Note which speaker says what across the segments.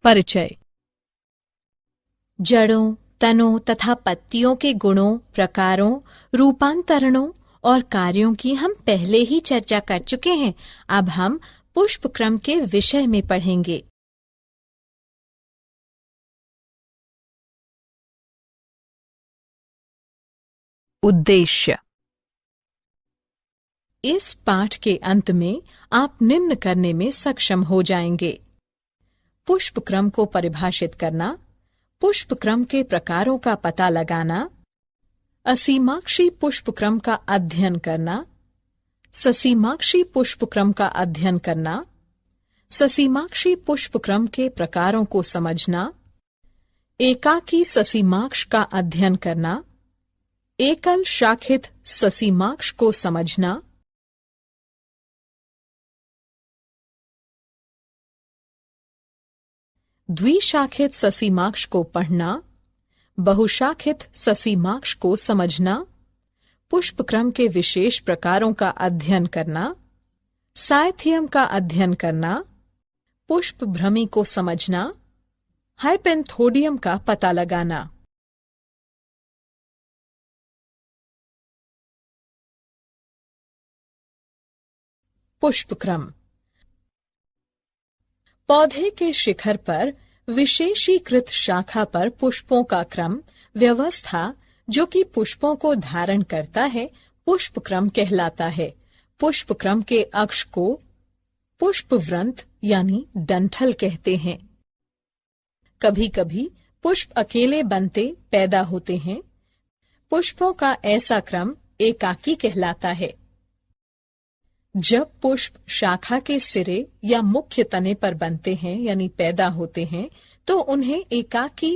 Speaker 1: परिचय।
Speaker 2: जड़ों, तनों तथा पत्तियों के गुणों, प्रकारों, रूपांतरणों और कार्यों की हम पहले ही चर्चा कर चुके हैं। अब हम पुष्प क्रम के विषय में पढ़ेंगे।
Speaker 1: उद्देश्य।
Speaker 2: इस पाठ के अंत में आप निम्न करने में सक्षम हो जाएंगे: पुष्प क्रम को परिभाषित करना, पुष्प क्रम के प्रकारों का पता लगाना, असीमाक्षी पुष्प क्रम का अध्ययन करना, ससीमाक्षी पुष्प क्रम का अध्ययन करना, ससीमाक्षी पुष्प क्रम के प्रकारों को समझना, एकाकी ससीमाक्ष का अध्ययन करना, एकल शाखित ससीमाक्ष को समझना, द्विशाखित ससीमाक्ष को पढ़ना, बहुशाखित ससीमाक्ष को समझना, पुष्प क्रम के विशेष प्रकारों का अध्ययन करना, साइथियम का अध्ययन करना, पुष्प भ्रमी को समझना, हाइपेंथोडियम का पता लगाना। पुष्प क्रम। पौधे के शिखर पर विशेषीकृत शाखा पर पुष्पों का क्रम व्यवस्था जो कि पुष्पों को धारण करता है, पुष्प क्रम कहलाता है। पुष्प क्रम के अक्ष को पुष्पवृंत यानी डंठल कहते हैं। कभी कभी पुष्प अकेले बनते पैदा होते हैं। पुष्पों का ऐसा क्रम एकाकी कहलाता है। जब पुष्प शाखा के सिरे या मुख्य तने पर बनते हैं यानी पैदा होते हैं, तो उन्हें एकाकी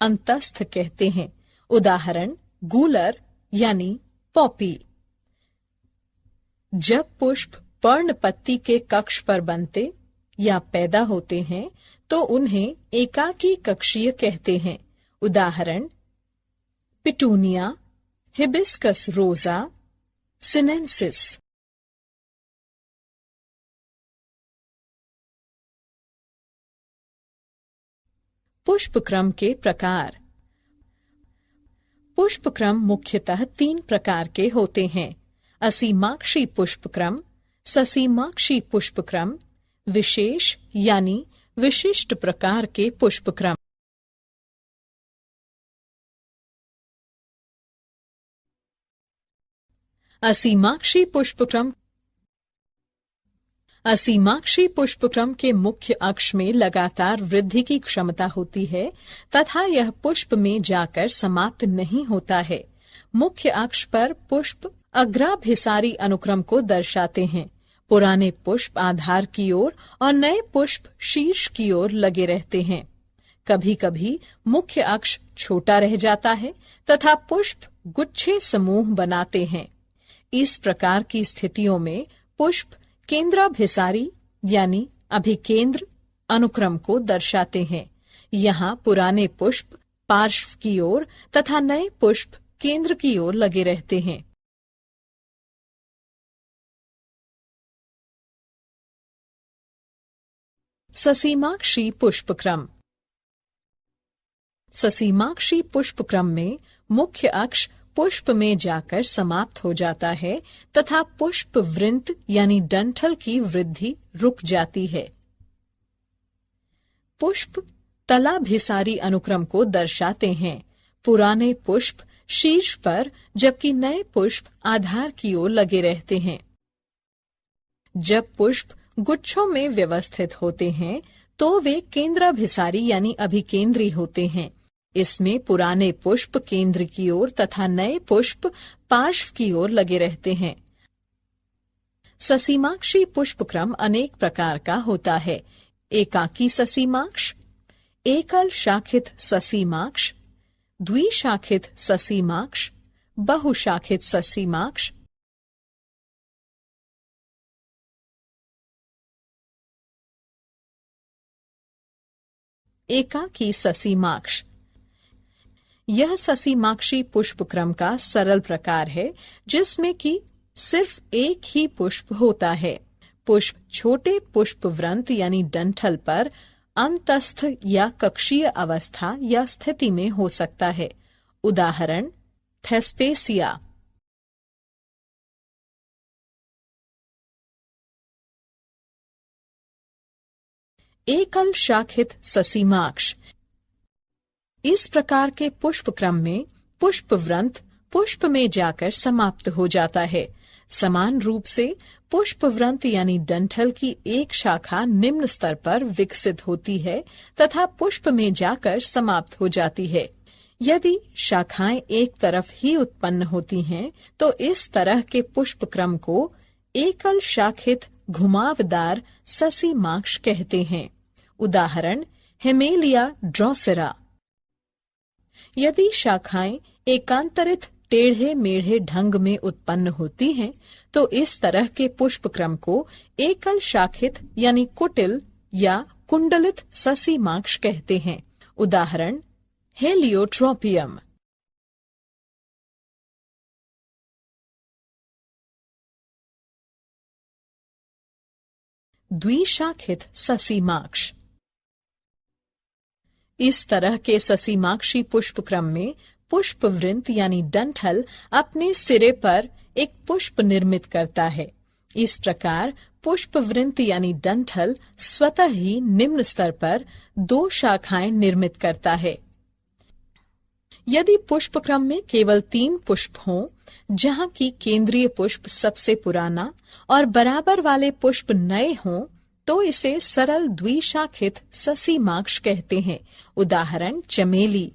Speaker 2: अंतस्थ कहते हैं। उदाहरण गूलर यानी पॉपी। जब पुष्प पर्णपत्ती के कक्ष पर बनते या पैदा होते हैं, तो उन्हें एकाकी कक्षीय कहते हैं। उदाहरण पिटूनिया, हिबिस्कस रोजा, सिनेंसिस। पुष्प क्रम के प्रकार। पुष्प क्रम मुख्यतः 3 प्रकार के होते हैं: असीमाक्षी पुष्प क्रम, ससीमाक्षी पुष्प क्रम, विशेष यानी विशिष्ट प्रकार के पुष्प क्रम। असीमाक्षी पुष्प क्रम। असीमाक्षी पुष्पक्रम के मुख्य अक्ष में लगातार वृद्धि की क्षमता होती है तथा यह पुष्प में जाकर समाप्त नहीं होता है। मुख्य अक्ष पर पुष्प अग्राभिसारी अनुक्रम को दर्शाते हैं। पुराने पुष्प आधार की ओर और नए पुष्प शीर्ष की ओर लगे रहते हैं। कभी कभी मुख्य अक्ष छोटा रह जाता है तथा पुष्प गुच्छे समूह बनाते हैं। इस प्रकार की स्थितियों में पुष्प केंद्राभिसारी यानी अभिकेंद्र अनुक्रम को दर्शाते हैं। यहाँ पुराने पुष्प पार्श्व की ओर तथा नए पुष्प केंद्र की ओर लगे रहते हैं। ससीमाक्षी पुष्पक्रम। ससीमाक्षी पुष्पक्रम में मुख्य अक्ष पुष्प में जाकर समाप्त हो जाता है तथा पुष्प वृंत यानी डंठल की वृद्धि रुक जाती है। पुष्प तलाभिसारी अनुक्रम को दर्शाते हैं। पुराने पुष्प शीर्ष पर जबकि नए पुष्प आधार की ओर लगे रहते हैं। जब पुष्प गुच्छों में व्यवस्थित होते हैं तो वे केंद्राभिसारी यानी अभिकेंद्री होते हैं। इसमें पुराने पुष्प केंद्र की ओर तथा नए पुष्प पार्श्व की ओर लगे रहते हैं। ससीमाक्षी पुष्पक्रम अनेक प्रकार का होता है: एकाकी ससीमाक्ष, एकल शाखित ससीमाक्ष, द्विशाखित ससीमाक्ष, बहुशाखित ससीमाक्ष। एकाकी ससीमाक्ष। यह ससीमाक्षी पुष्पक्रम का सरल प्रकार है जिसमें कि सिर्फ एक ही पुष्प होता है। पुष्प छोटे पुष्पवृंत यानी डंठल पर अंतस्थ या कक्षीय अवस्था या स्थिति में हो सकता है। उदाहरण थेस्पेसिया। एकल शाखित ससीमाक्ष। इस प्रकार के पुष्प क्रम में पुष्पवृंत पुष्प में जाकर समाप्त हो जाता है। समान रूप से पुष्पवृंत यानी डंठल की एक शाखा निम्न स्तर पर विकसित होती है तथा पुष्प में जाकर समाप्त हो जाती है। यदि शाखाएं एक तरफ ही उत्पन्न होती हैं, तो इस तरह के पुष्प क्रम को एकल शाखित घुमावदार ससीमाक्ष कहते हैं। उदाहरण हेमेलिया ड्रोसेरा। यदि शाखाएं एकांतरित टेढ़े मेढ़े ढंग में उत्पन्न होती हैं, तो इस तरह के पुष्प क्रम को एकल शाखित यानी कुटिल या कुंडलित ससीमाक्ष कहते हैं। उदाहरण हेलियोट्रोपियम। द्विशाखित ससीमाक्ष। इस तरह के ससीमाक्षी पुष्पक्रम में पुष्पवृंत यानी डंठल अपने सिरे पर एक पुष्प निर्मित करता है। इस प्रकार पुष्पवृंत यानी डंठल स्वतः ही निम्न स्तर पर दो शाखाएं निर्मित करता है। यदि पुष्पक्रम में केवल 3 पुष्प हों, जहां की केंद्रीय पुष्प सबसे पुराना और बराबर वाले पुष्प नए हों, तो इसे सरल द्विशाखित ससीमाक्ष कहते हैं। उदाहरण चमेली।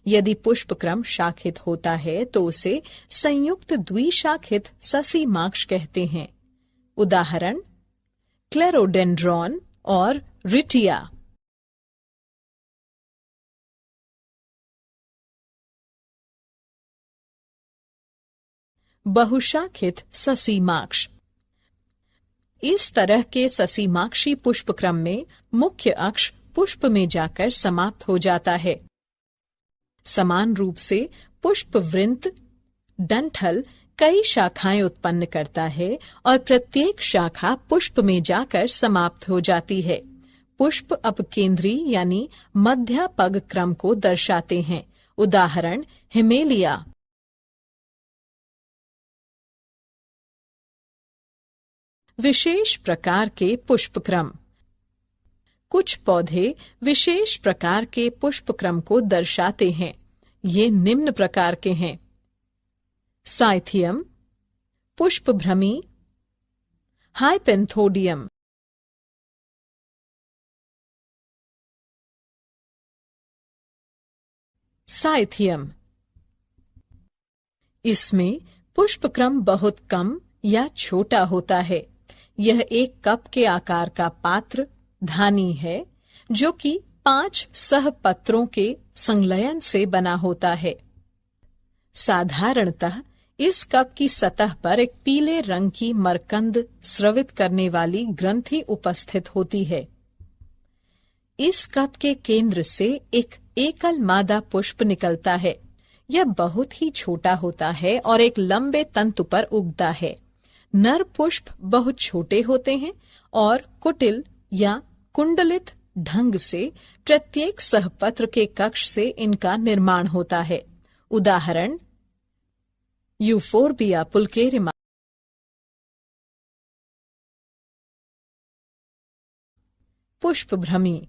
Speaker 2: यदि पुष्पक्रम शाखित होता है तो उसे संयुक्त द्विशाखित ससीमाक्ष कहते हैं। उदाहरण क्लेरोडेंड्रॉन और रिटिया। बहुशाखित ससीमाक्ष। इस तरह के ससीमाक्षी पुष्पक्रम में मुख्य अक्ष पुष्प में जाकर समाप्त हो जाता है। समान रूप से पुष्पवृंत डंठल कई शाखाएं उत्पन्न करता है और प्रत्येक शाखा पुष्प में जाकर समाप्त हो जाती है। पुष्प अपकेंद्री यानी मध्यपग क्रम को दर्शाते हैं। उदाहरण हिमेलिया। विशेष प्रकार के पुष्पक्रम। कुछ पौधे विशेष प्रकार के पुष्पक्रम को दर्शाते हैं। ये निम्न प्रकार के हैं: साइथियम, पुष्पभ्रमी, हाइपेंथोडियम। साइथियम। इसमें पुष्पक्रम बहुत कम या छोटा होता है। यह एक कप के आकार का पात्र धानी है जो कि 5 सहपत्रों के संलयन से बना होता है। साधारणतः इस कप की सतह पर एक पीले रंग की मरकंद स्रवित करने वाली ग्रंथि उपस्थित होती है। इस कप के केंद्र से एक एकल मादा पुष्प निकलता है। यह बहुत ही छोटा होता है और एक लंबे तंतु पर उगता है। नर पुष्प बहुत छोटे होते हैं और कुटिल या कुंडलित ढंग से प्रत्येक सहपत्र के कक्ष से इनका निर्माण होता है। उदाहरण यूफोर्बिया पुल्केरिमा। पुष्पभ्रमी।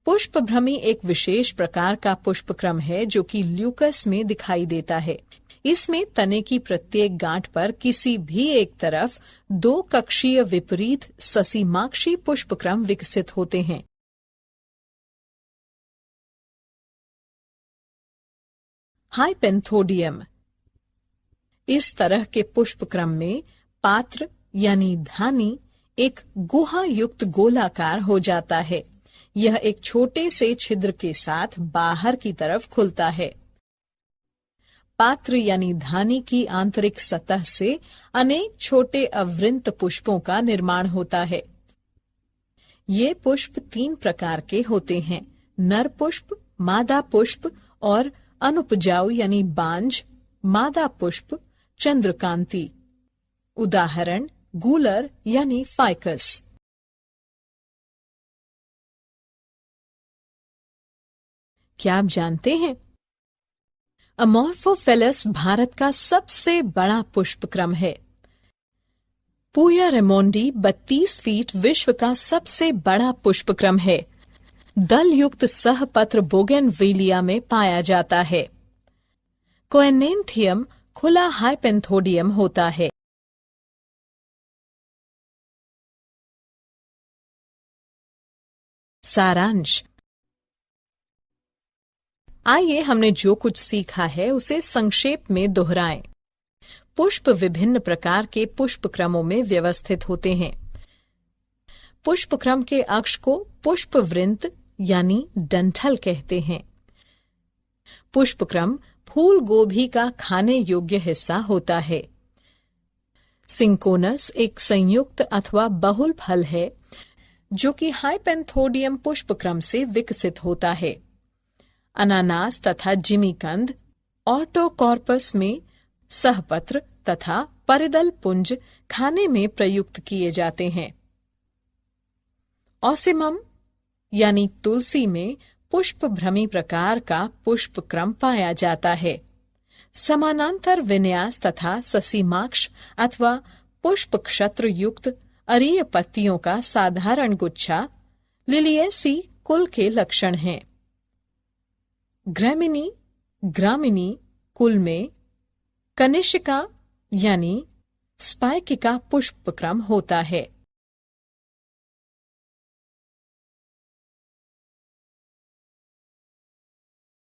Speaker 2: पुष्पभ्रमी एक विशेष प्रकार का पुष्पक्रम है जो कि ल्यूकस में दिखाई देता है। इसमें तने की प्रत्येक गांठ पर किसी भी एक तरफ 2 कक्षीय विपरीत ससीमाक्षी पुष्पक्रम विकसित होते हैं। हाइपेंथोडियम। इस तरह के पुष्पक्रम में पात्र यानी धानी एक गुहा युक्त गोलाकार हो जाता है। यह एक छोटे से छिद्र के साथ बाहर की तरफ खुलता है। पात्र यानी धानी की आंतरिक सतह से अनेक छोटे अवृंत पुष्पों का निर्माण होता है। ये पुष्प 3 प्रकार के होते हैं: नर पुष्प, मादा पुष्प और अनुपजाऊ यानी बांझ मादा पुष्प चंद्रकांति। उदाहरण गूलर यानी फाइकस। क्या आप जानते हैं? अमोर्फोफिलस भारत का सबसे बड़ा पुष्पक्रम है। पूया रेमोंडी 32 फीट विश्व का सबसे बड़ा पुष्पक्रम है। दल युक्त सहपत्र बोगेनविलिया में पाया जाता है। कोएनेंथियम खुला हाइपेंथोडियम होता है। सारांश। आइए हमने जो कुछ सीखा है उसे संक्षेप में दोहराएं। पुष्प विभिन्न प्रकार के पुष्पक्रमों में व्यवस्थित होते हैं। पुष्पक्रम के अक्ष को पुष्पवृंत यानी डंठल कहते हैं। पुष्पक्रम फूल गोभी का खाने योग्य हिस्सा होता है। सिंकोनस एक संयुक्त अथवा बहुल फल है जो कि हाइपेंथोडियम पुष्पक्रम से विकसित होता है। अनानास तथा जिमीकंद ऑटोकॉर्पस में सहपत्र तथा परिदल पुंज खाने में प्रयुक्त किए जाते हैं। ऑसिमम यानी तुलसी में पुष्पभ्रमी प्रकार का पुष्पक्रम पाया जाता है। समानांतर विन्यास तथा ससीमाक्ष अथवा पुष्पक्षत्र युक्त अरीय पत्तियों का साधारण गुच्छा लिलिएसी कुल के लक्षण हैं। ग्रामिनी कुल में कनिष्का यानी स्पाइकिका पुष्पक्रम होता है।